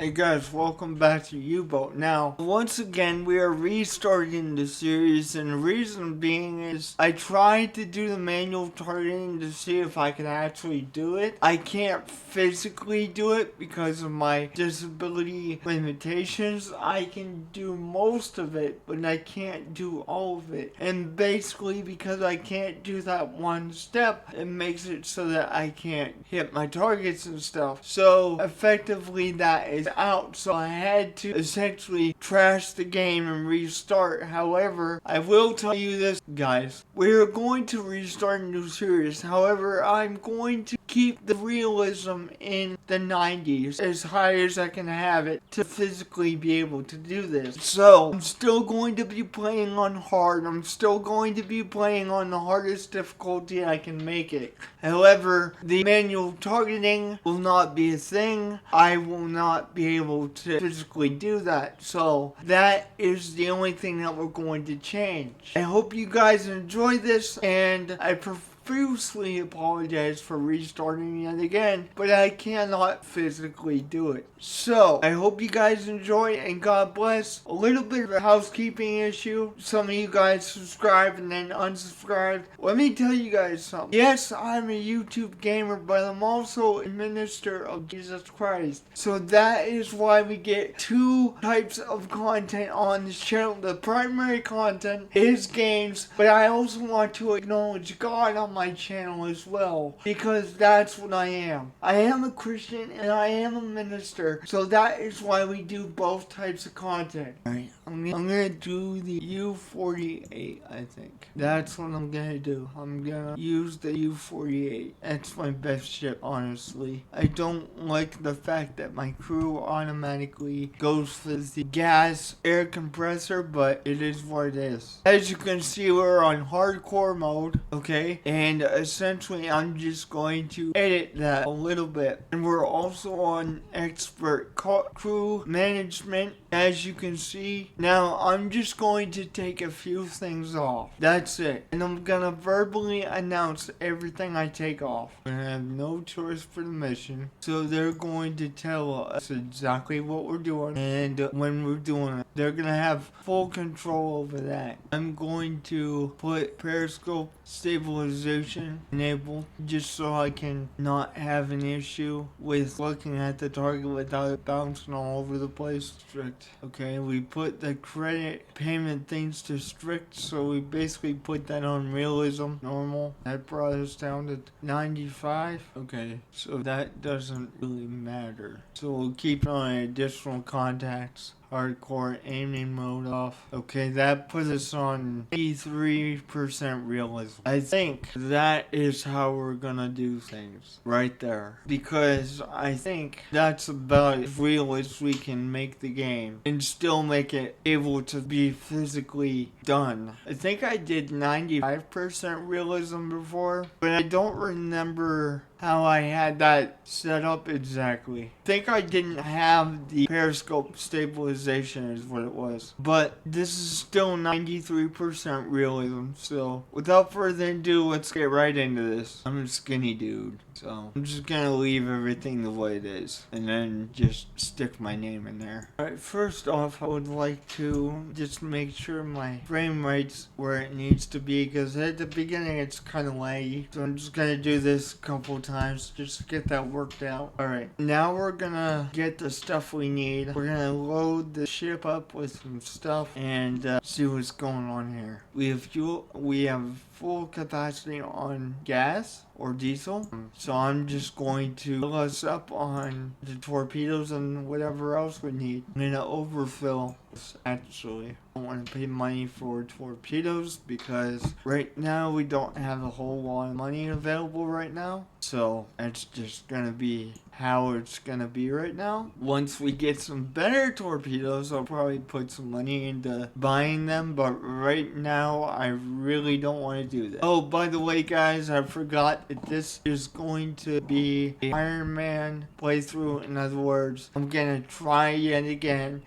Hey guys, welcome back to U-Boat. Now, once again, we are restarting the series, and the reason being is I tried to do the manual targeting to see if I could actually do it. I can't physically do it because of my disability limitations. I can do most of it, but I can't do all of it. And basically, because I can't do that one step, it makes it so that I can't hit my targets and stuff. So, effectively, that is out, so I had to essentially trash the game and restart. However, I will tell you this, guys. We're going to restart a new series. However, I'm going to keep the realism in the 90s as high as I can have it to physically be able to do this. So, I'm still going to be playing on hard. I'm still going to be playing on the hardest difficulty I can make it. However, the manual targeting will not be a thing. I will not be able to physically do that. So that is the only thing that we're going to change. I hope you guys enjoy this, and I profusely apologize for restarting yet again, but I cannot physically do it. So, I hope you guys enjoy, and God bless. A little bit of a housekeeping issue. Some of you guys subscribe and then unsubscribe. Let me tell you guys something. Yes, I'm a YouTube gamer, but I'm also a minister of Jesus Christ. So that is why we get two types of content on this channel. The primary content is games, but I also want to acknowledge God on my channel as well, because that's what I am. I am a Christian and I am a minister. So that is why we do both types of content. Alright, I'm gonna do the U-48, I think. That's what I'm gonna do. I'm gonna use the U-48. That's my best ship, honestly. I don't like the fact that my crew automatically goes for the gas air compressor, but it is what it is. As you can see, we're on hardcore mode, okay? And essentially, I'm just going to edit that a little bit. And we're also on expert crew management, as you can see. Now, I'm just going to take a few things off. That's it. And I'm gonna verbally announce everything I take off. I have no choice for the mission. So they're going to tell us exactly what we're doing and when we're doing it. They're gonna have full control over that. I'm going to put periscope stabilization enabled just so I can not have an issue with looking at the target without it bouncing all over the place. Strict. Okay, we put the credit payment things to strict, so we basically put that on realism, normal. That brought us down to 95. Okay, so that doesn't really matter. So we'll keep on additional contacts. Hardcore aiming mode off. Okay, that puts us on 83% realism. I think that is how we're gonna do things. Right there. Because I think that's about as real as we can make the game. And still make it able to be physically done. I think I did 95% realism before, but I don't remember how I had that set up exactly. I think I didn't have the periscope stabilization is what it was. But this is still 93% realism, so without further ado, let's get right into this. I'm a skinny dude, so I'm just gonna leave everything the way it is, and then just stick my name in there. Alright, first off, I would like to just make sure my frame rate's where it needs to be, because at the beginning it's kind of laggy, so I'm just gonna do this a couple times just to get that worked out. Alright, now we're gonna get the stuff we need. We're gonna load the ship up with some stuff and see what's going on here. We have fuel, we have full capacity on gas or diesel, so I'm just going to fill us up on the torpedoes and whatever else we need. I'm gonna overfill this, actually. I don't want to pay money for torpedoes because right now we don't have a whole lot of money available right now, so that's just gonna be how it's gonna be right now. Once we get some better torpedoes, I'll probably put some money into buying them, but right now I really don't want to do that. Oh, by the way, guys, I forgot that this is going to be a Iron Man playthrough. In other words, I'm gonna try yet again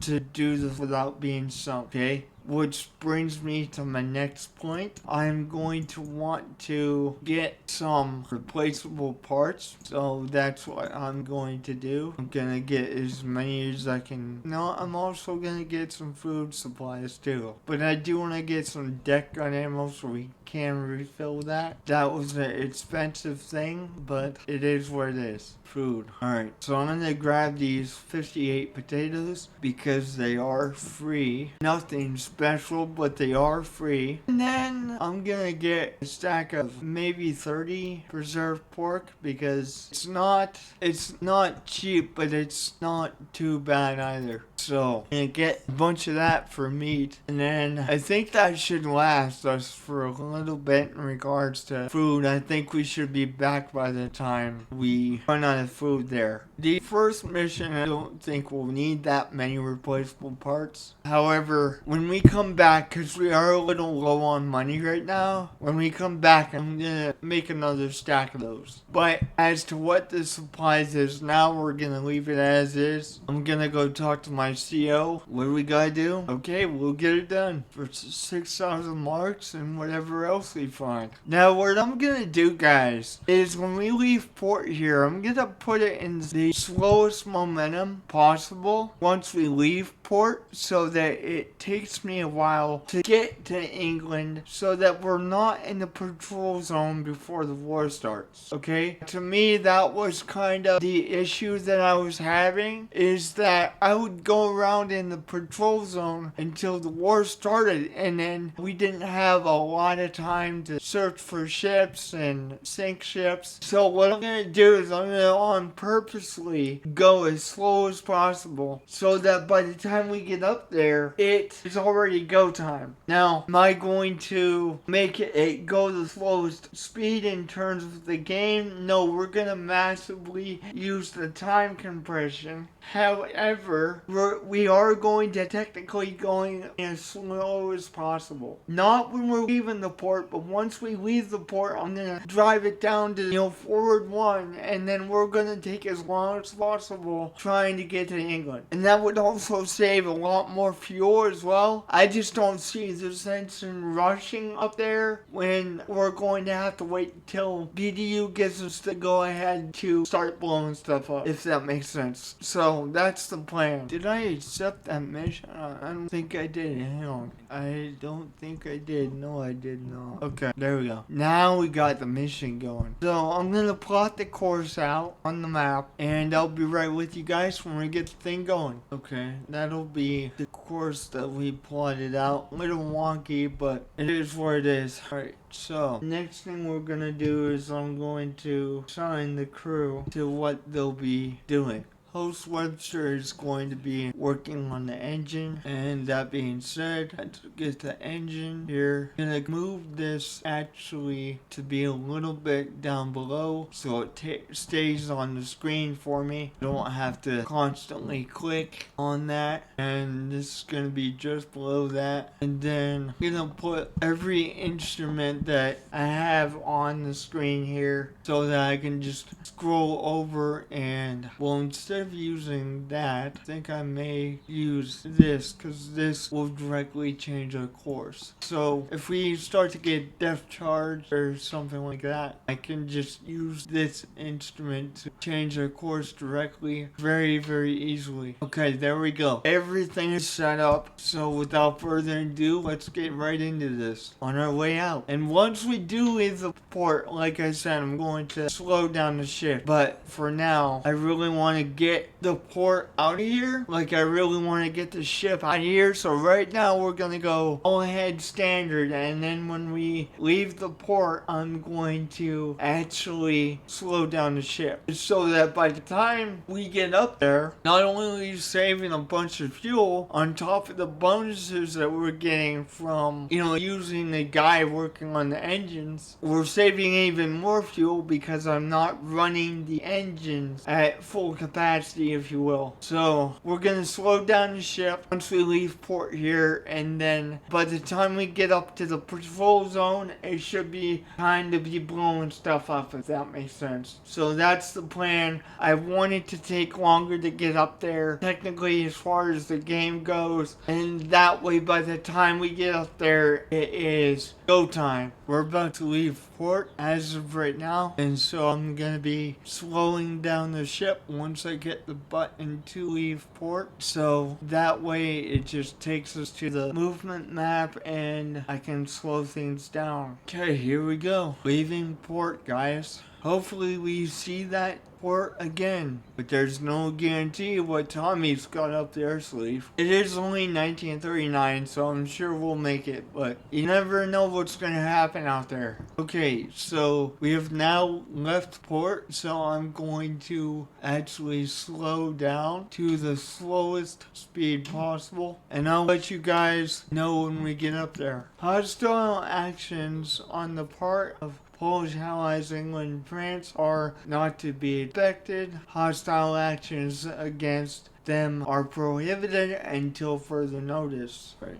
to do this without being sunk, okay? which brings me to my next point. I'm going to want to get some replaceable parts, so that's what I'm going to do. I'm gonna get as many as I can. No, I'm also gonna get some food supplies too, but I do want to get some deck gun ammo so we can refill that. That was an expensive thing, but it is what it is. Food. Alright, so I'm gonna grab these 58 potatoes because they are free. Nothing special, but they are free. And then I'm gonna get a stack of maybe 30 preserved pork because it's not cheap, but it's not too bad either. So I'm gonna get a bunch of that for meat, and then I think that should last us for a little bit in regards to food. I think we should be back by the time we run out of food there. The first mission, I don't think we'll need that many replaceable parts. However, when we come back, because we are a little low on money right now, when we come back, I'm gonna make another stack of those. But as to what the supplies is now, we're gonna leave it as is. I'm gonna go talk to my CO. What do we gotta do? Okay, we'll get it done for 6,000 marks and whatever else we find. Now, what I'm gonna do, guys, is when we leave port here, I'm gonna put it in the slowest momentum possible once we leave port, so that it takes me a while to get to England, so that we're not in the patrol zone before the war starts. Okay, to me that was kind of the issue that I was having, is that I would go around in the patrol zone until the war started, and then we didn't have a lot of time to search for ships and sink ships. So what I'm gonna do is I'm gonna on purposely go as slow as possible, so that by the time we get up there, it is already go time. Now, am I going to make it go the slowest speed in terms of the game? No, we're gonna massively use the time compression. However, we are going to technically going as slow as possible. Not when we're leaving the port, but once we leave the port, I'm gonna drive it down to forward 1, and then we're gonna take as long as possible trying to get to England. And that would also save a lot more fuel as well. I just don't see the sense in rushing up there when we're going to have to wait till BDU gives us the go ahead to start blowing stuff up, if that makes sense. So that's the plan. Did I accept that mission? I don't think I did. Hang on. I don't think I did. No, I did not. Okay, there we go. Now we got the mission going. So I'm gonna plot the course out on the map, and I'll be right with you guys when we get the thing going. Okay, that'll be the course that we plotted out. A little wonky, but it is what it is. Alright, so next thing we're gonna do is I'm going to assign the crew to what they'll be doing. Host Webster is going to be working on the engine, and that being said, let's get the engine here. I'm gonna move this actually to be a little bit down below so it stays on the screen for me. I don't have to constantly click on that, and this is gonna be just below that. And then I'm gonna put every instrument that I have on the screen here so that I can just scroll over, and well, instead of using that, I think I may use this, because this will directly change our course. So if we start to get depth charge or something like that, I can just use this instrument to change our course directly very, very easily. Okay, there we go. Everything is set up, so without further ado, let's get right into this on our way out. And once we do leave the port, like I said, I'm going to slow down the ship. But for now, I really want to get the port out of here. Like, I really want to get the ship out of here. So right now, we're going to go all ahead standard. And then when we leave the port, I'm going to actually slow down the ship, so that by the time we get up there, not only are you saving a bunch of fuel on top of the bonuses that we're getting from, using the guy working on the engines, we're saving even more fuel because I'm not running the engines at full capacity. capacity, if you will. So we're gonna slow down the ship once we leave port here, and then by the time we get up to the patrol zone, it should be time to be blowing stuff up, if that makes sense. So that's the plan. I want it to take longer to get up there, technically, as far as the game goes, and that way by the time we get up there, it is go time. We're about to leave port as of right now, and so I'm gonna be slowing down the ship once I get the button to leave port, so that way it just takes us to the movement map and I can slow things down. Okay, here we go, leaving port, guys. Hopefully we see that port again, but there's no guarantee what Tommy's got up their sleeve. It is only 1939, so I'm sure we'll make it, but you never know what's gonna happen out there. Okay, so we have now left port, so I'm going to actually slow down to the slowest speed possible, and I'll let you guys know when we get up there. Hostile actions on the part of Polish allies England and France are not to be expected. Hostile actions against them are prohibited until further notice. Right.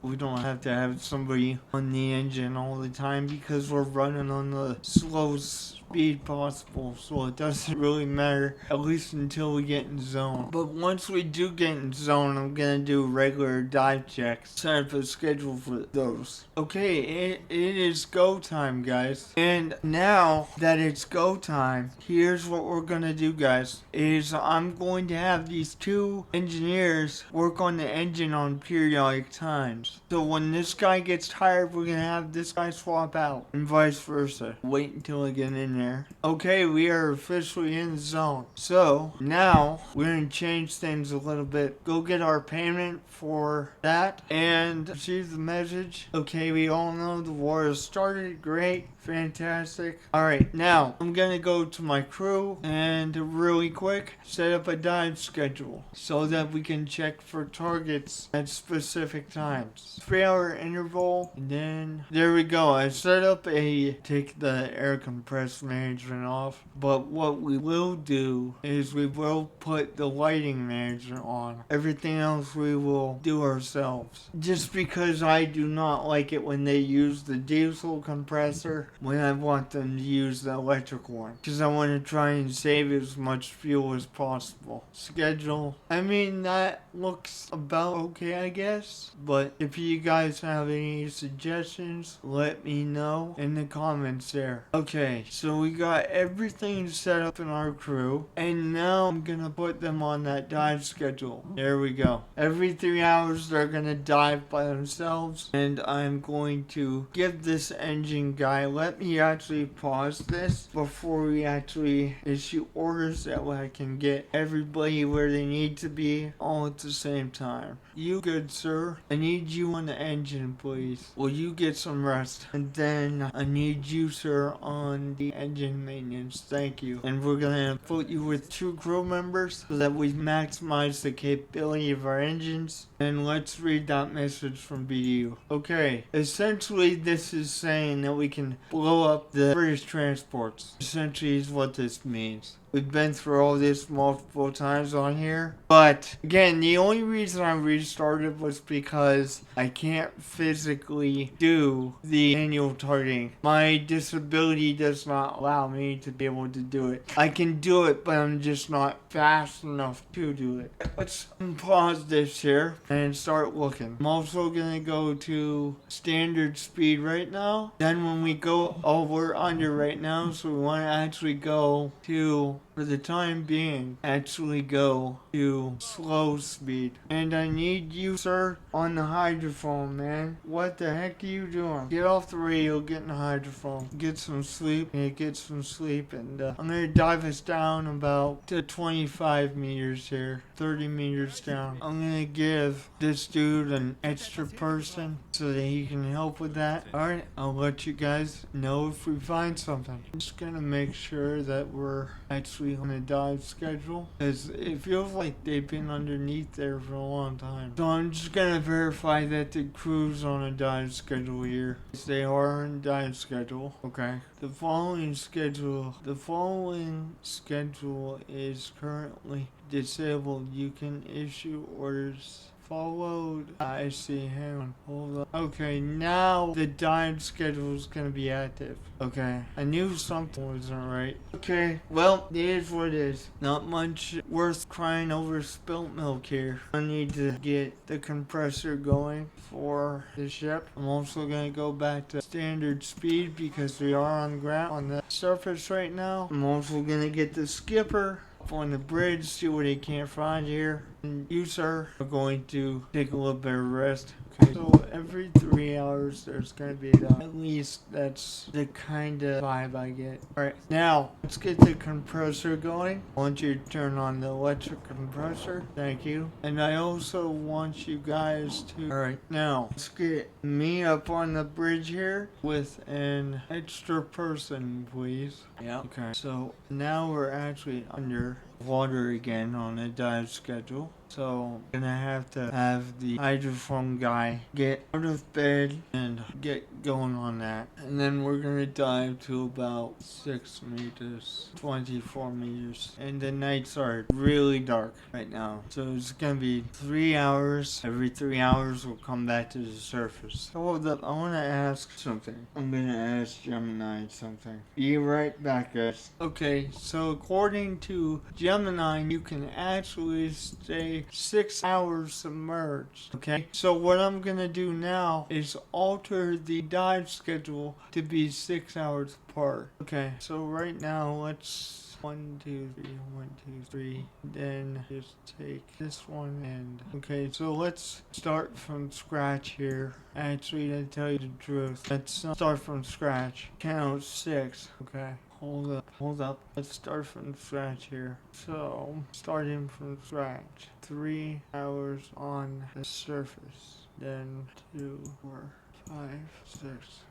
We don't have to have somebody on the engine all the time because we're running on the slowest speed possible, so it doesn't really matter, at least until we get in zone. But once we do get in zone, I'm gonna do regular dive checks, set up a schedule for those. Okay, it is go time, guys, and now that it's go time, here's what we're gonna do, guys, is I'm going to have these two engineers work on the engine on periodic times. So when this guy gets tired, we're gonna have this guy swap out, and vice versa. Wait until I get in there. Okay, we are officially in the zone. So now we're gonna change things a little bit. Go get our payment for that and receive the message. Okay, we all know the war has started. Great. Fantastic. Alright, now I'm gonna go to my crew and really quick set up a dive schedule so that we can check for targets at specific times. 3-hour interval, and then there we go. I set up take the air compressed management off, but what we will do is we will put the lighting management on. Everything else we will do ourselves. Just because I do not like it when they use the diesel compressor when I want them to use the electric one, because I want to try and save as much fuel as possible. Schedule, I mean, that looks about okay, I guess, but if you guys have any suggestions, let me know in the comments there. Okay, so we got everything set up in our crew, and now I'm gonna put them on that dive schedule. There we go. Every 3 hours they're gonna dive by themselves, and I'm going to give this engine guy, let me actually pause this before we actually issue orders, that way I can get everybody where they need to be all at the same time. You good sir, I need you on the engine please. Will you get some rest? And then I need you sir on the engine maintenance. Thank you. And we're gonna put you with 2 crew members so that we maximize the capability of our engines. And let's read that message from BDU. Okay, essentially this is saying that we can blow up the British transports. Essentially is what this means. We've been through all this multiple times on here. But again, the only reason I restarted was because I can't physically do the manual targeting. My disability does not allow me to be able to do it. I can do it, but I'm just not fast enough to do it. Let's pause this here and start looking. I'm also gonna go to standard speed right now. Then when we go, oh, we're under right now, so we want to actually go to, for the time being, actually go to slow speed. And I need you, sir, on the hydrophone, man. What the heck are you doing? Get off the radio, get in the hydrophone. Get some sleep. Yeah, get some sleep. And I'm going to dive us down about to 25 meters here. 30 meters down. I'm going to give this dude an extra person so that he can help with that. Alright, I'll let you guys know if we find something. I'm just going to make sure that we're actually actually on a dive schedule, because it feels like they've been underneath there for a long time. So I'm just gonna verify that the crew's on a dive schedule here. Yes, they are on a dive schedule. Okay. The following schedule is currently disabled. You can issue orders followed. I see. Hang on. Hold up. Okay, now the dive schedule is gonna be active. Okay. I knew something wasn't right. Okay. Well, it is what it is. Not much worth crying over spilt milk here. I need to get the compressor going for the ship. I'm also gonna go back to standard speed because we are on ground on the surface right now. I'm also gonna get the skipper on the bridge, see what he can't find here. And you, sir, are going to take a little bit of rest. Okay, so every 3 hours there's going to be a dive. At least that's the kind of vibe I get. Alright, now let's get the compressor going. I want you to turn on the electric compressor. Thank you. And I also want you guys to... Alright, now let's get me up on the bridge here with an extra person, please. Yeah. Okay, so now we're actually under water again on a dive schedule. So I'm gonna have to have the hydrophone guy get out of bed and get going on that. And then we're gonna dive to about 6 meters, 24 meters. And the nights are really dark right now. So it's gonna be 3 hours. Every 3 hours we'll come back to the surface. Hold up, I wanna ask something. I'm gonna ask Gemini something. Be right back, guys. Okay, so according to Gemini, you can actually stay 6 hours submerged. Okay, so what I'm gonna do now is alter the dive schedule to be 6 hours apart. Okay, so right now let's 1, 2, 3, 1, 2, 3. Then just take this one and okay, so let's start from scratch here. Actually, to tell you the truth, let's start from scratch. Count 6. Okay. Hold up. Let's start from scratch here. So, starting from scratch. 3 hours on the surface. Then 2, 4, 5, 6.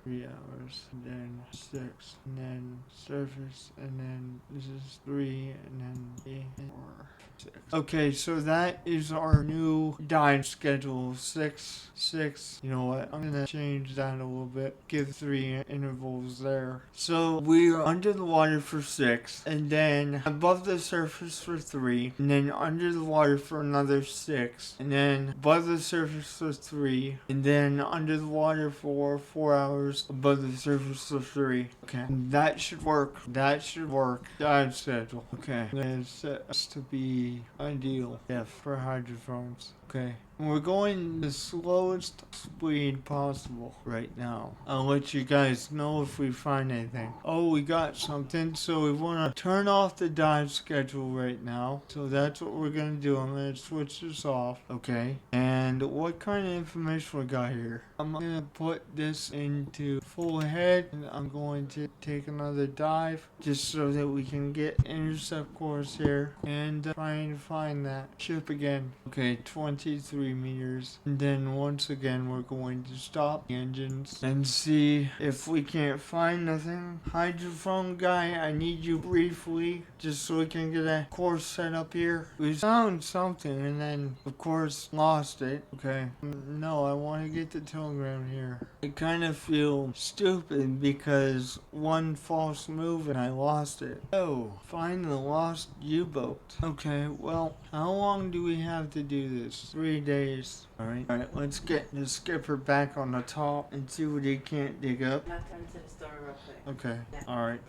3 hours. Then 6. And then surface. And then this is 3. And then 8, 4, 6. Okay, so that is our new dive schedule. 6, 6. You know what? I'm gonna change that a little bit. Give 3 intervals there. So we are under the water for 6, and then above the surface for 3, and then under the water for another 6, and then above the surface for 3, and then under the water for 4 hours, above the surface for 3. Okay, that should work. That should work. Dive schedule. Okay, let's set us to be ideal. Yeah, for hydrophones. Okay. We're going the slowest speed possible right now. I'll let you guys know if we find anything. Oh, we got something. So we want to turn off the dive schedule right now. So that's what we're going to do. I'm going to switch this off. Okay. And what kind of information we got here? I'm going to put this into full head. And I'm going to take another dive just so that we can get intercept course here. And trying to find that ship again. Okay, 23 meters. And then once again we're going to stop the engines and see if we can't find nothing. Hydrophone guy, I need you briefly just so we can get a course set up here. We found something and then of course lost it. Okay, no, I want to get the telegram here. I kind of feel stupid because one false move and I lost it. Oh, find the lost U-boat. Okay, well, how long do we have to do this? 3 days. Alright, let's get the skipper back on the top and see what he can't dig up. Okay, alright.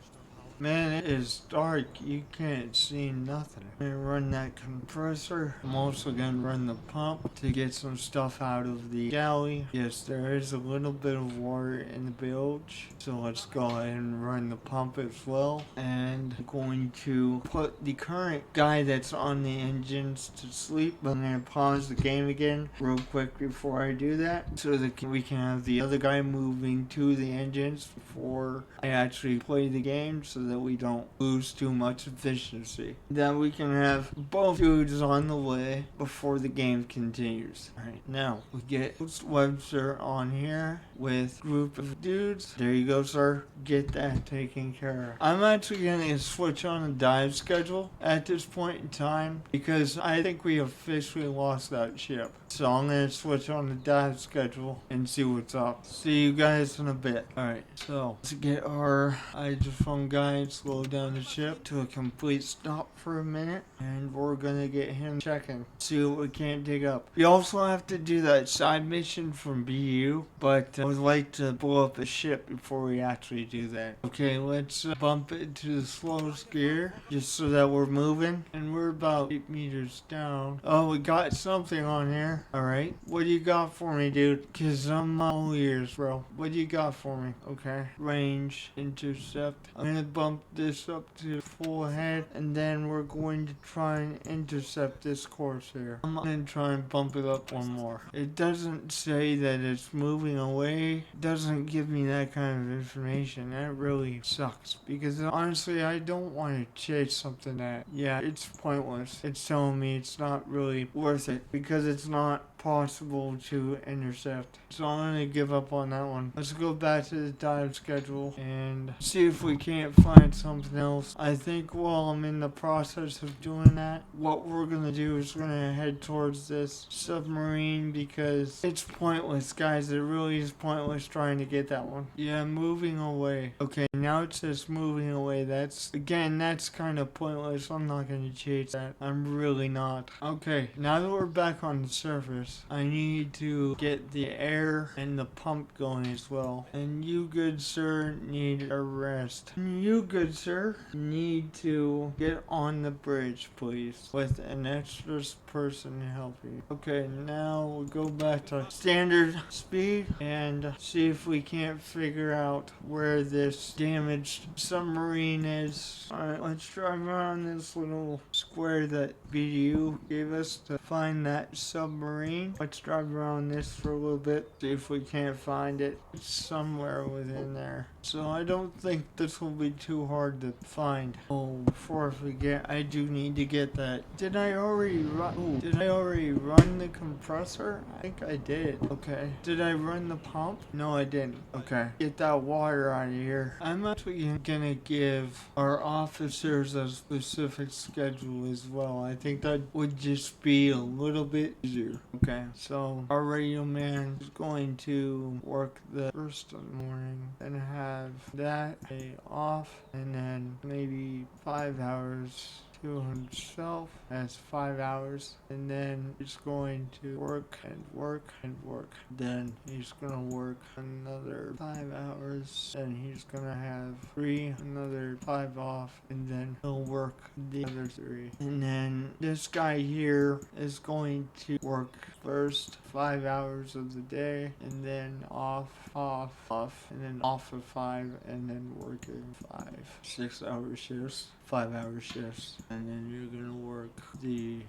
Man, it is dark. You can't see nothing. I'm gonna run that compressor. I'm also gonna run the pump to get some stuff out of the galley. Yes, there is a little bit of water in the bilge. So let's go ahead and run the pump as well. And I'm going to put the current guy that's on the engines to sleep. I'm gonna pause the game again real quick before I do that. So that we can have the other guy moving to the engines before I actually play the game. So that we don't lose too much efficiency. Then we can have both dudes on the way before the game continues. Alright, now we get Webster on here with group of dudes. There you go, sir. Get that taken care of. I'm actually going to switch on a dive schedule at this point in time because I think we officially lost that ship. So I'm going to switch on the dive schedule and see what's up. See you guys in a bit. Alright, so let's get our hydrophone guy, slow down the ship to a complete stop for a minute, and we're going to get him checking. See what we can't dig up. We also have to do that side mission from BU, but I would like to blow up a ship before we actually do that. Okay, let's bump it to the slowest gear just so that we're moving, and we're about 8 meters down. Oh, we got something on here. Alright, what do you got for me, dude? Cause I'm all ears, bro. What do you got for me? Okay, range, intercept. I'm gonna bump this up to full head, and then we're going to try and intercept this course here. I'm gonna try and bump it up one more. It doesn't say that it's moving away. It doesn't give me that kind of information. That really sucks, because honestly, I don't want to chase something that, yeah, it's pointless. It's telling me it's not really worth it because it's not possible to intercept. So I'm gonna give up on that one. Let's go back to the dive schedule and see if we can't find something else. I think while I'm in the process of doing that, what we're gonna do is we're gonna head towards this submarine because it's pointless, guys. It really is pointless trying to get that one. Yeah, moving away. Okay, now it says moving away. That's kind of pointless. I'm not gonna chase that. I'm really not. Okay, now that we're back on the surface, I need to get the air and the pump going as well. And you, good sir, need a rest. And you, good sir, need to get on the bridge, please, with an extra person to help you. Okay, now we'll go back to standard speed and see if we can't figure out where this damaged submarine is. Alright, let's drive around this little square that BDU gave us to find that submarine. Let's drive around this for a little bit, see if we can't find it. It's somewhere within there. So I don't think this will be too hard to find. Oh, before I forget, I do need to get that. Did I already run the compressor? I think I did. Okay. Did I run the pump? No, I didn't. Okay. Get that water out of here. I'm actually gonna give our officers a specific schedule as well. I think that would just be a little bit easier. Okay. So our radio man is going to work the first in the morning and have that day off, and then maybe 5 hours to himself. That's 5 hours, and then he's going to work and work and work. Then he's gonna work another 5 hours, and he's gonna have another 5 off, and then he'll work the other 3. And then this guy here is going to work first 5 hours of the day, and then off, and then off of 5, and then working 5 6-hour shifts, 5-hour shifts, and then you're gonna work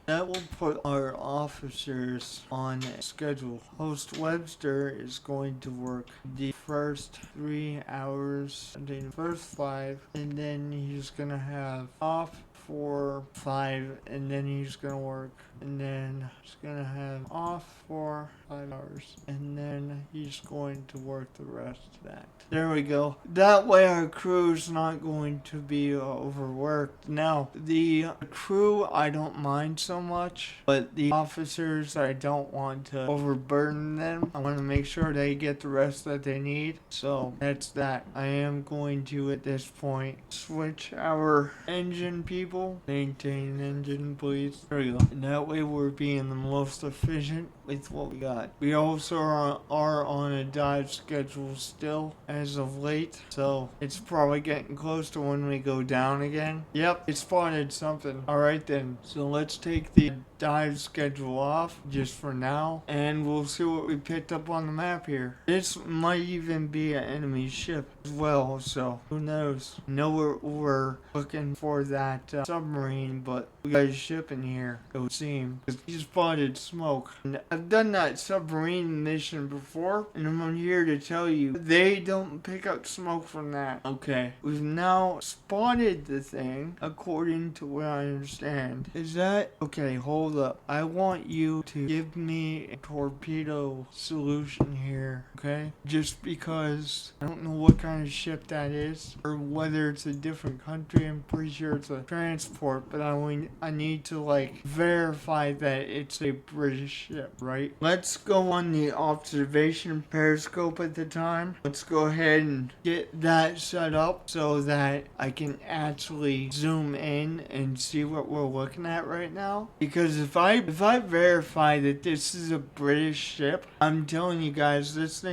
that will put our officers on a schedule. Host Webster is going to work the first 3 hours, and then the first 5, and then he's gonna have off for 5, and then he's gonna work, and then he's gonna have off for 5 hours, and then he's going to work the rest of that. There we go. That way our crew's not going to be overworked. Now, the crew I don't mind so much, but the officers I don't want to overburden them. I want to make sure they get the rest that they need. So that's that. I am going to, at this point, switch our engine people. Maintain engine, please. There we go. And that way we're being the most efficient with what we got. We also are on a dive schedule still as of late, so it's probably getting close to when we go down again. Yep, it spotted something. Alright then, so let's take the dive schedule off just for now, and we'll see what we picked up on the map here. This might even be an enemy ship as well, so who knows. I know we're looking for that submarine, but we got a ship in here, it would seem, because he spotted smoke. And I've done that submarine mission before, and I'm here to tell you, they don't pick up smoke from that. Okay, we've now spotted the thing, according to what I understand. Is that... Okay, hold up. I want you to give me a torpedo solution here, okay? Just because I don't know what kind of ship that is, or whether it's a different country. I'm pretty sure it's a transport, but I need to, like, verify that it's a British ship, right? Let's go on the observation periscope at the time. Let's go ahead and get that set up so that I can actually zoom in and see what we're looking at right now. Because if I verify that this is a British ship, I'm telling you guys, this thing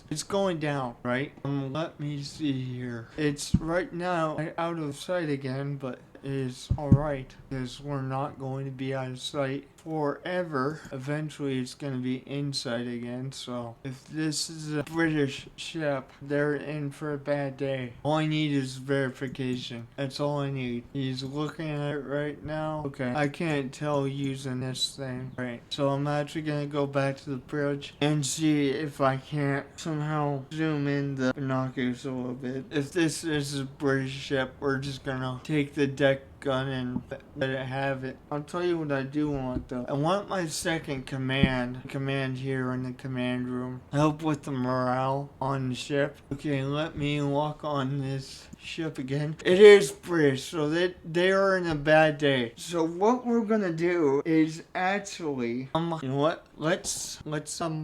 it's going down, right? Let me see here. It's right now out of sight again, but it is alright, because we're not going to be out of sight forever. Eventually it's going to be inside again, so if this is a British ship, they're in for a bad day. All I need is verification. That's all I need. He's looking at it right now. Okay, I can't tell using this thing. Right, so I'm actually going to go back to the bridge and see if I can't somehow zoom in the binoculars a little bit. If this is a British ship, we're just going to take the deck gun and let it have it. I'll tell you what I do want though. I want my second command here in the command room. Help with the morale on the ship. Okay, let me walk on this ship again. It is British, so they are in a bad day. So what we're gonna do is actually you know what? Let's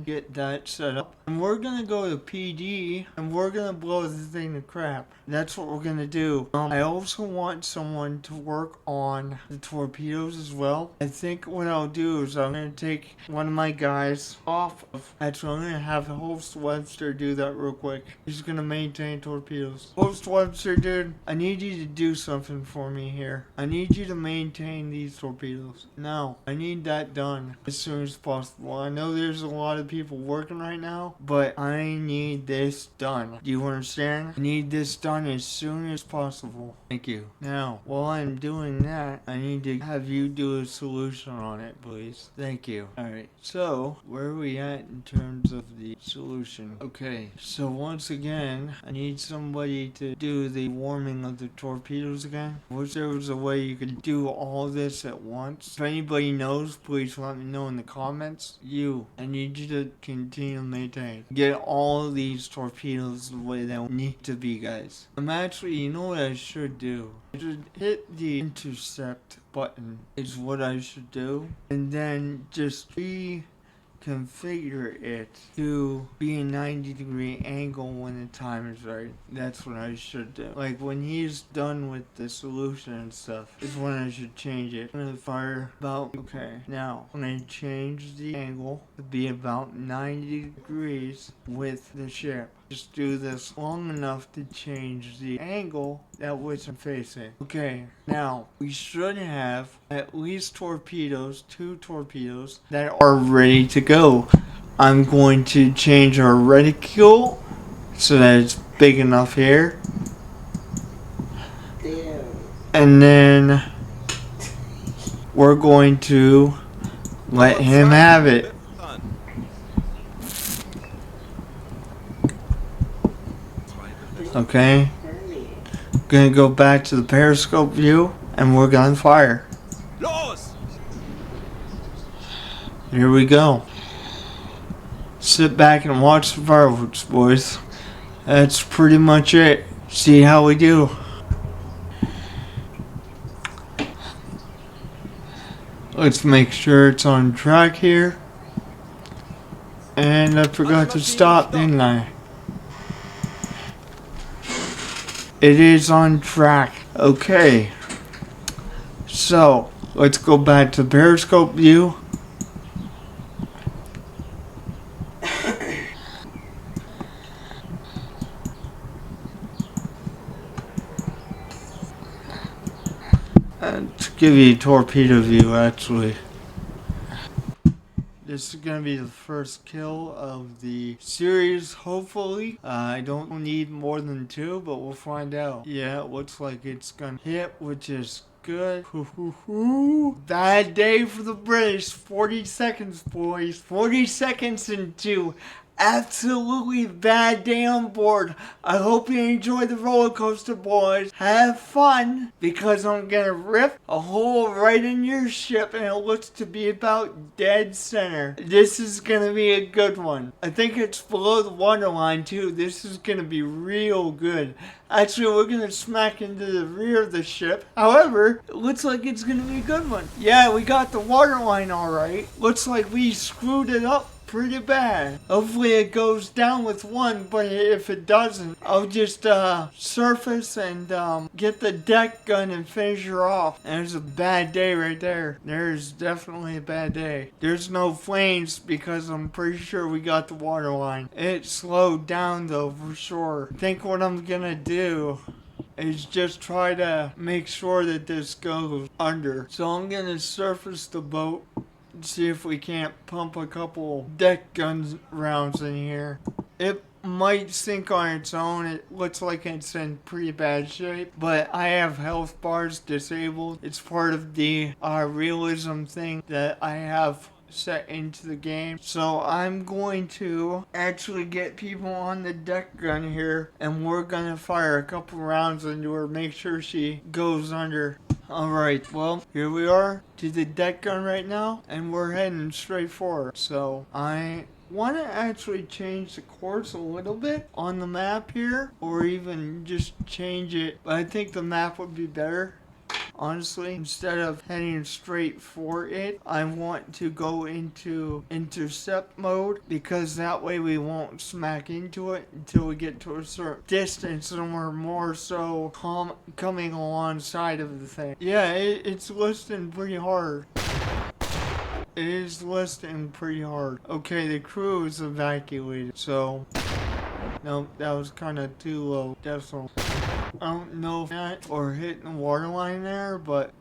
get that set up. And we're gonna go to PD and we're gonna blow the thing to crap. That's what we're gonna do. I also want someone to work on the torpedoes as well. I think what I'll do is I'm gonna take one of my guys off of... Actually, I'm gonna have Host Webster do that real quick. He's gonna maintain torpedoes. Host Webster, dude, I need you to do something for me here. I need you to maintain these torpedoes. Now, I need that done as soon as possible. I know there's a lot of people working right now, but I need this done. Do you understand? I need this done as soon as possible. Thank you. Now, while I'm doing that, I need to have you do a solution on it, please. Thank you. Alright, so where are we at in terms of the solution? Okay, so once again, I need somebody to do the warming of the torpedoes again. I wish there was a way you could do all this at once. If anybody knows, please let me know in the comments. I need you to continue to maintain. Get all of these torpedoes the way they need to be, guys. I'm actually, you know what I should do? I should hit the intercept button is what I should do. And then just configure it to be a 90-degree angle when the time is right. That's what I should do. Like when he's done with the solution and stuff is when I should change it. I'm gonna fire about... Okay, now I'm gonna change the angle to be about 90 degrees with the ship. Just do this long enough to change the angle that which I'm facing. Okay, now we should have at least torpedoes, 2 torpedoes that are ready to go. I'm going to change our reticule so that it's big enough here. And then we're going to let him have it. Okay, gonna go back to the periscope view and we're gonna fire. Here we go. Sit back and watch the fireworks, boys. That's pretty much it. See how we do. Let's make sure it's on track here. And I forgot to stop, didn't I? It is on track. Okay. So, let's go back to periscope view. To give you a torpedo view, actually. This is gonna be the first kill of the series, hopefully. I don't need more than 2, but we'll find out. Yeah, it looks like it's gonna hit, which is good. Bad day for the British. 40 seconds, boys. 40 seconds into absolutely bad day on board. I hope you enjoy the roller coaster, boys. Have fun, because I'm gonna rip a hole right in your ship, and it looks to be about dead center. This is gonna be a good one. I think it's below the waterline too. This is gonna be real good. Actually, we're gonna smack into the rear of the ship. However, it looks like it's gonna be a good one. Yeah, we got the waterline alright. Looks like we screwed it up pretty bad. Hopefully it goes down with 1, but if it doesn't, I'll just surface and get the deck gun and finish her off. There's a bad day right there. There's definitely a bad day. There's no flames because I'm pretty sure we got the water line. It slowed down though, for sure. I think what I'm gonna do is just try to make sure that this goes under. So I'm gonna surface the boat, see if we can't pump a couple deck guns rounds in here. It might sink on its own. It looks like it's in pretty bad shape, but I have health bars disabled. It's part of the realism thing that I have set into the game. So I'm going to actually get people on the deck gun here, and we're gonna fire a couple rounds into her, make sure she goes under. Alright, well, here we are to the deck gun right now, and we're heading straight for it. So I want to actually change the course a little bit on the map here, or even just change it, but I think the map would be better. Honestly, instead of heading straight for it, I want to go into intercept mode, because that way we won't smack into it until we get to a certain distance, and we're more so coming alongside of the thing. Yeah, it's listing pretty hard. It is listing pretty hard. Okay, the crew is evacuated, so no, that was kind of too low decimal. I don't know if that or hitting the waterline there, but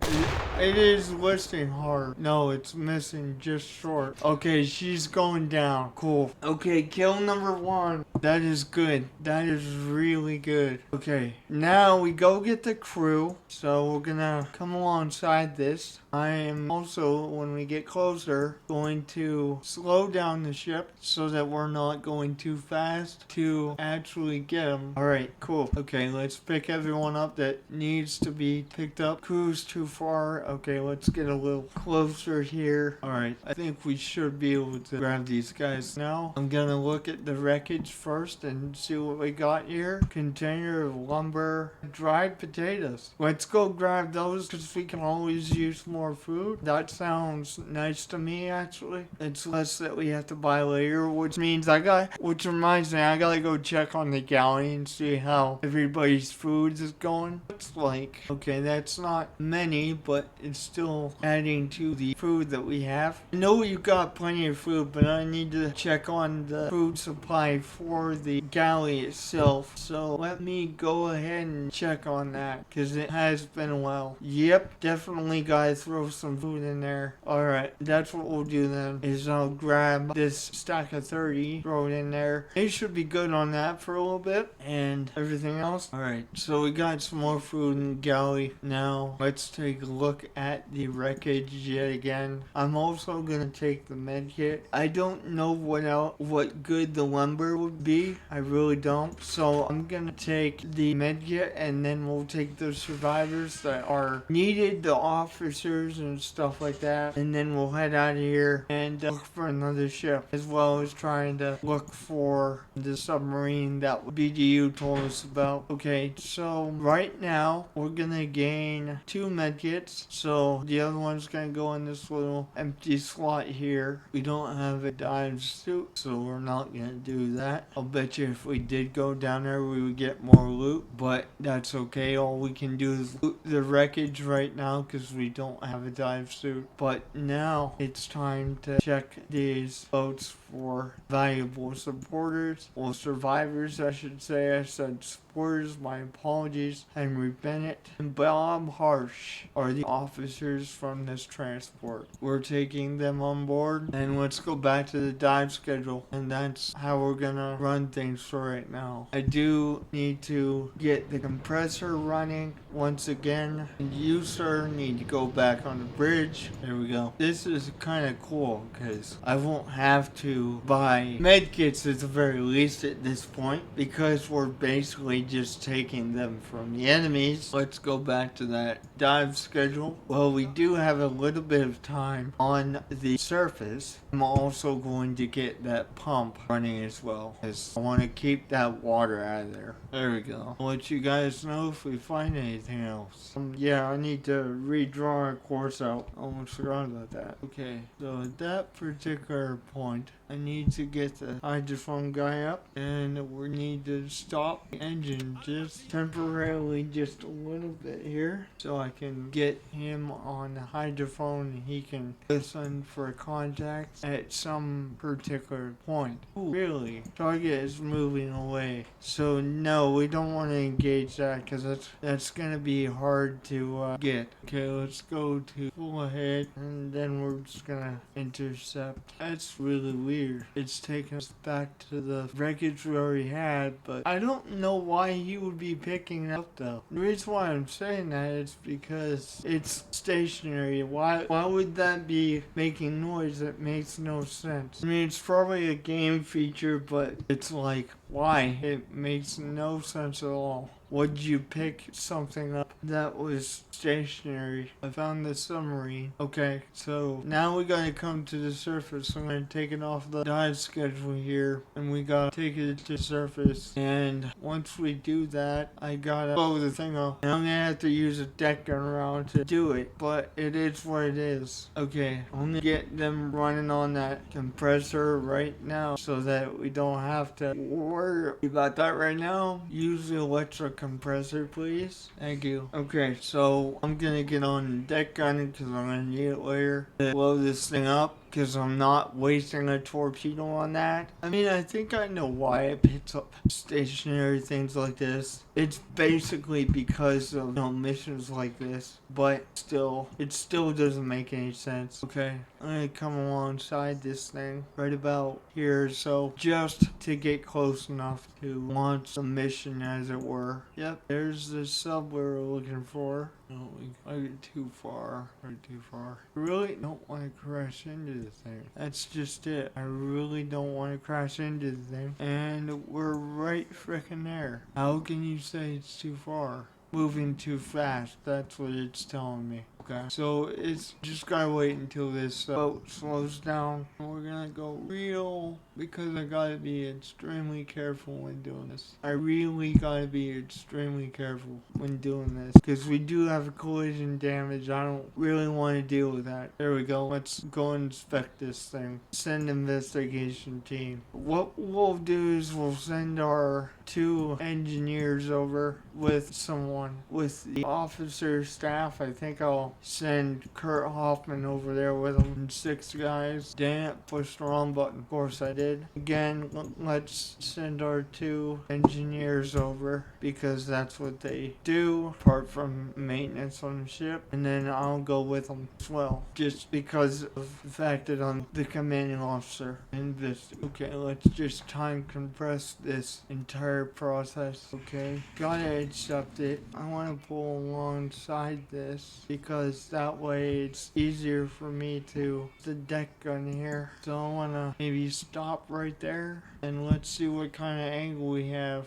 it is listing hard. No, it's missing just short. Okay, she's going down. Cool. Okay, kill number 1. That is good. That is really good. Okay, now we go get the crew. So we're gonna come alongside this. I am also, when we get closer, going to slow down the ship so that we're not going too fast to actually get them. Alright, cool. Okay, let's pick everyone up that needs to be picked up. Crew's too far. Okay, let's get a little closer here. Alright, I think we should be able to grab these guys now. I'm gonna look at the wreckage first and see what we got here. Container of lumber, dried potatoes. Let's go grab those, because we can always use more food. That sounds nice to me, actually. It's less that we have to buy later, which reminds me, I gotta go check on the galley and see how everybody's food is going. Looks like, okay, that's not many, but it's still adding to the food that we have. I know you've got plenty of food, but I need to check on the food supply for the galley itself. So let me go ahead and check on that, because it has been a while. Yep, definitely gotta throw some food in there. Alright, that's what we'll do then, is I'll grab this stack of 30, throw it in there. It should be good on that for a little bit, and everything else. Alright, so we got some more food in the galley. Now, let's take a look at the wreckage yet again. I'm also gonna take the med kit. I don't know what good the lumber would be. I really don't. So I'm gonna take the med kit, and then we'll take the survivors that are needed, the officers and stuff like that, and then we'll head out of here and look for another ship, as well as trying to look for the submarine that BDU told us about. Okay, so right now we're gonna gain 2 medkits, so the other one's gonna go in this little empty slot here. We don't have a dive suit, so we're not gonna do that. I'll bet you if we did go down there we would get more loot, but that's okay. All we can do is loot the wreckage right now because we don't have a dive suit. But now it's time to check these boats for valuable supporters, or survivors I should say. I said transporters, my apologies. Henry Bennett and Bob Harsh are the officers from this transport. We're taking them on board, and let's go back to the dive schedule, and that's how we're gonna run things for right now. I do need to get the compressor running once again, and you, sir, need to go back on the bridge. There we go. This is kind of cool because I won't have to buy medkits at the very least at this point, because we're basically just taking them from the enemies. Let's go back to that dive schedule. Well, we do have a little bit of time on the surface. I'm also going to get that pump running as well, because I want to keep that water out of there. There we go. I'll let you guys know if we find anything else. Yeah, I need to redraw our course out. Almost forgot about that. Okay, so at that particular point, I need to get the hydrophone guy up, and we need to stop the engine just temporarily, just a little bit here, so I can get him on the hydrophone and he can listen for contact at some particular point. Ooh, really? Target is moving away. So no, we don't want to engage that because that's gonna be hard to get. Okay, let's go to full ahead, and then we're just gonna intercept. That's really weird. It's taking us back to the wreckage we already had, but I don't know why he would be picking it up though. The reason why I'm saying that is because it's stationary. Why would that be making noise? That makes no sense. I mean, it's probably a game feature, but it's like, why? It makes no sense at all. Would you pick something up that was stationary? I found the submarine. Okay, so now we gotta come to the surface. I'm gonna take it off the dive schedule here, and we gotta take it to the surface. And once we do that, I gotta blow the thing up. And I'm gonna have to use a deck gun round to do it, but it is what it is. Okay, I'm gonna get them running on that compressor right now so that we don't have to worry about that right now. Use the electric compressor, please. Thank you. Okay, so I'm gonna get on deck gunning because I'm gonna need it later to blow this thing up, because I'm not wasting a torpedo on that. I mean, I think I know why it picks up stationary things like this. It's basically because of, missions like this, but still, it still doesn't make any sense. Okay, I'm gonna come alongside this thing right about here, so just to get close enough to launch the mission, as it were. Yep, there's the sub we were looking for. No, I get too far. Too far. I really don't want to crash into the thing. That's just it. I really don't want to crash into the thing. And we're right frickin' there. How can you say it's too far? Moving too fast. That's what it's telling me. Okay, so it's just gotta wait until this boat slows down. We're gonna go real, because I gotta be extremely careful when doing this. I really gotta be extremely careful when doing this, because we do have collision damage. I don't really want to deal with that. There we go. Let's go inspect this thing. Send investigation team. What we'll do is we'll send our 2 engineers over with someone with the officer staff. I think I'll send Kurt Hoffman over there with him and 6 guys. Damn it, pushed the wrong button. Of course I did. Again, let's send our 2 engineers over, because that's what they do apart from maintenance on the ship. And then I'll go with them as well, just because of the fact that I'm the commanding officer in this. Okay, let's just time compress this entire process. Okay, gotta accept it. I want to pull alongside this, because that way it's easier for me to the deck gun here. So I want to maybe stop right there, and let's see what kind of angle we have.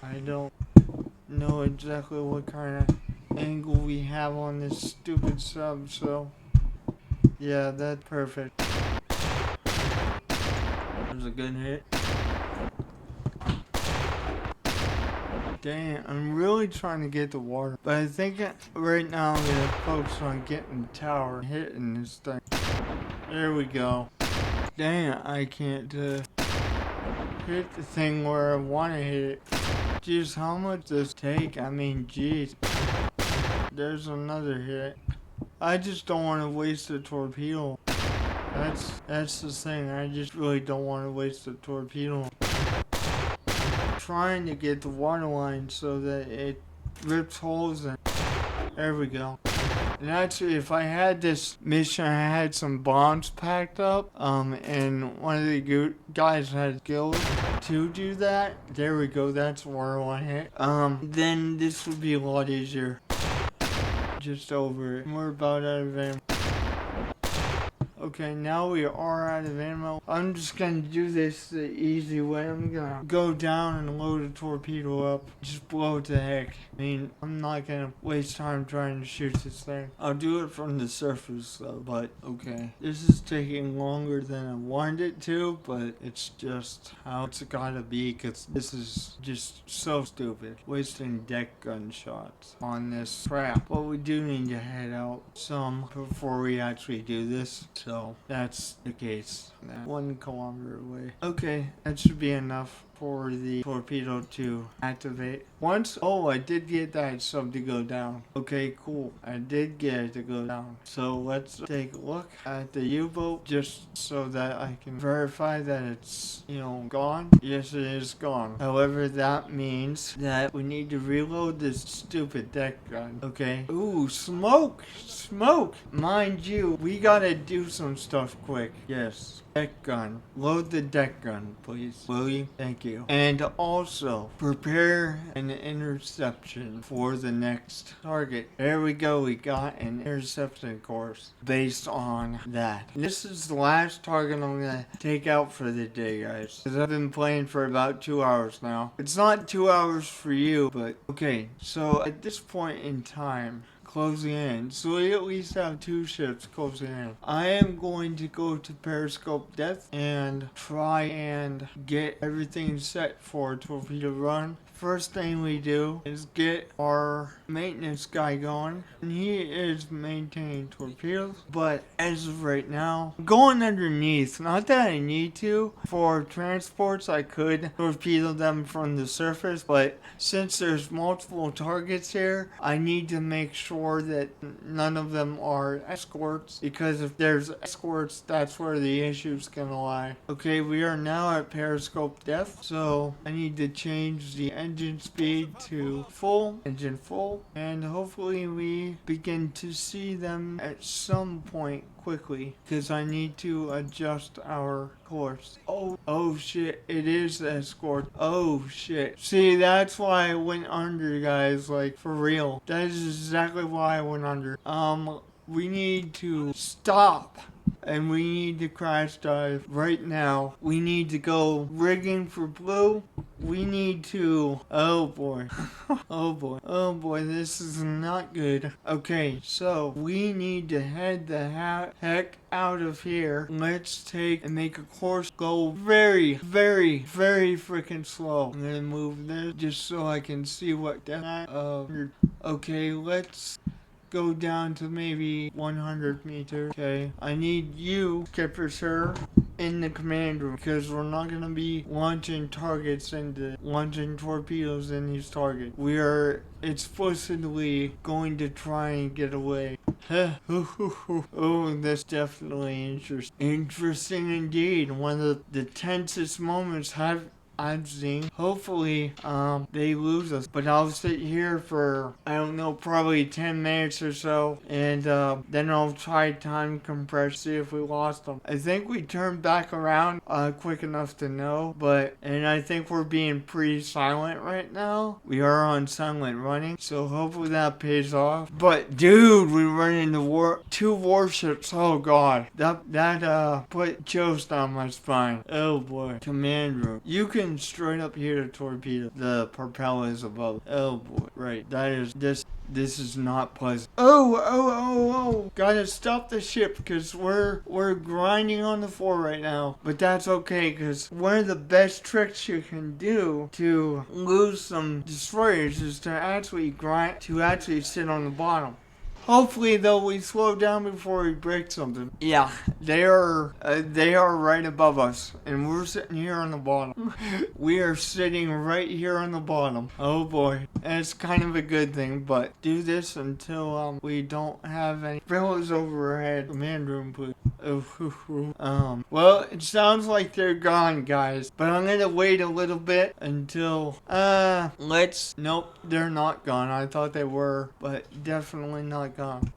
I don't know exactly what kind of angle we have on this stupid sub, so yeah, that's perfect. That was a good hit. Dang, I'm really trying to get the water, but I think right now I'm gonna focus on getting the tower and hitting this thing. There we go. Dang, I can't hit the thing where I want to hit it. Jeez, how much does this take? I mean, jeez. There's another hit. I just don't want to waste a torpedo. That's the thing. I just really don't want to waste a torpedo. trying to get the water line so that it rips holes in. There we go. And actually, if I had this mission, I had some bombs packed up, and one of the guys had skills to do that. There we go, that's where I hit. Then this would be a lot easier. Just over it. We're about out of ammo. Okay, now we are out of ammo. I'm just gonna do this the easy way. I'm gonna go down and load a torpedo up. Just blow it to heck. I mean, I'm not gonna waste time trying to shoot this thing. I'll do it from the surface though, but okay. This is taking longer than I wanted it to, but it's just how it's gotta be, because this is just so stupid. Wasting deck gun shots on this crap. But we do need to head out some before we actually do this. So that's the case. 1 kilometer away. Okay, that should be enough for the torpedo to activate. Once, oh, I did get that sub to go down. Okay, cool. I did get it to go down. So let's take a look at the U-boat just so that I can verify that it's, gone. Yes, it is gone. However, that means that we need to reload this stupid deck gun. Okay. Ooh, smoke! Smoke! Mind you, we gotta do some stuff quick. Yes. Deck gun. Load the deck gun, please. Will you? Thank you. And also, prepare an interception for the next target. There we go. We got an interception course based on that. This is the last target I'm going to take out for the day, guys. Because I've been playing for about 2 hours now. It's not 2 hours for you, but okay. So at this point in time, closing in. So we at least have 2 ships closing in. I am going to go to Periscope Depth and try and get everything set for torpedo run. First thing we do is get our maintenance guy going, and he is maintaining torpedoes, but as of right now, I'm going underneath. Not that I need to. For transports, I could torpedo them from the surface, but since there's multiple targets here, I need to make sure that none of them are escorts, because if there's escorts, that's where the issue's gonna lie. Okay, we are now at Periscope Depth, so I need to change the engine speed to full, engine full, and hopefully we begin to see them at some point quickly, because I need to adjust our course. Oh shit, it is escort. Oh shit. See, that's why I went under, guys, like for real. That is exactly why I went under. We need to stop. And we need to crash dive right now. We need to go rigging for blue. We need to, oh boy, oh boy, this is not good. Okay, so we need to head the heck out of here. Let's take and make a course go very, very, very freaking slow. I'm gonna move this just so I can see what that, okay, let's go down to maybe 100 meters. Okay, I need you, Skipper Sir, in the command room, because we're not going to be launching torpedoes in these targets. We are explicitly going to try and get away. Oh, that's definitely interesting indeed. One of the tensest moments I've seen. Hopefully, they lose us. But I'll sit here for, I don't know, probably 10 minutes or so. And then I'll try time compress, see if we lost them. I think we turned back around quick enough to know. And I think we're being pretty silent right now. We are on silent running. So hopefully that pays off. But dude, we run into 2 warships. Oh god. That put chills down my spine. Oh boy. Command room. You can straight up hear the torpedo. The propellers above. Oh boy. Right. That is this is not pleasant. Oh. Gotta stop the ship because we're grinding on the floor right now. But that's okay, because one of the best tricks you can do to lose some destroyers is to actually sit on the bottom. Hopefully, though, we slow down before we break something. Yeah, they are right above us, and we're sitting here on the bottom. We are sitting right here on the bottom. Oh boy, and it's kind of a good thing. But do this until we don't have any pillows overhead. Command room, please. Well, it sounds like they're gone, guys. But I'm gonna wait a little bit until, nope, they're not gone. I thought they were, but definitely not gone.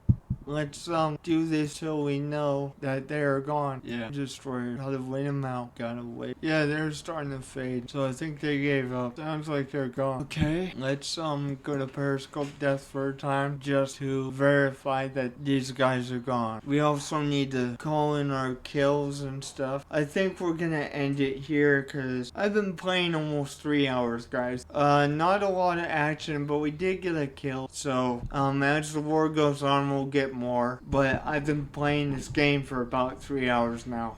Let's do this till we know that they are gone. Yeah, destroyer. Gotta wait them out. Gotta wait. Yeah, they're starting to fade. So I think they gave up. Sounds like they're gone. Okay, let's go to Periscope Death for a time just to verify that these guys are gone. We also need to call in our kills and stuff. I think we're gonna end it here because I've been playing almost 3 hours, guys. Not a lot of action, but we did get a kill. So as the war goes on, we'll get more, but I've been playing this game for about 3 hours now.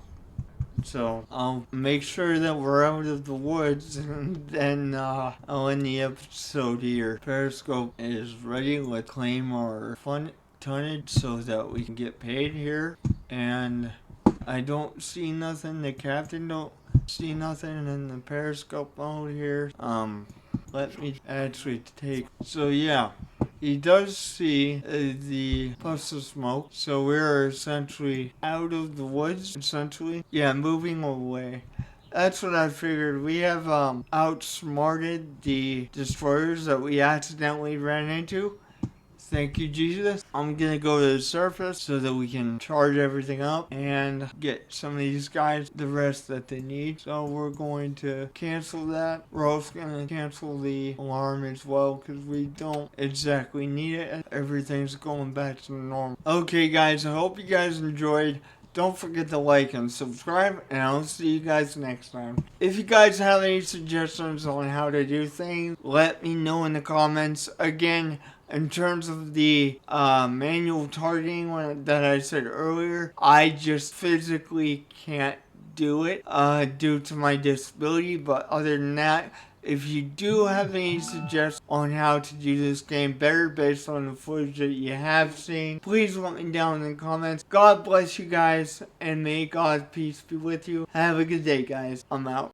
So I'll make sure that we're out of the woods, and then I'll end the episode here. Periscope is ready. Let's claim our fun tonnage so that we can get paid here. And I don't see nothing. The captain don't see nothing in the Periscope mode here. Let me actually take. So yeah. He does see the puffs of smoke, so we're essentially out of the woods, essentially. Yeah, moving away. That's what I figured. We have outsmarted the destroyers that we accidentally ran into. Thank you, Jesus. I'm gonna go to the surface so that we can charge everything up and get some of these guys the rest that they need. So we're going to cancel that. We're also gonna cancel the alarm as well because we don't exactly need it. Everything's going back to normal. Okay, guys, I hope you guys enjoyed. Don't forget to like and subscribe, and I'll see you guys next time. If you guys have any suggestions on how to do things, let me know in the comments. Again, in terms of the manual targeting that I said earlier, I just physically can't do it due to my disability. But other than that, if you do have any suggestions on how to do this game better based on the footage that you have seen, please let me down in the comments. God bless you guys, and may God's peace be with you. Have a good day, guys. I'm out.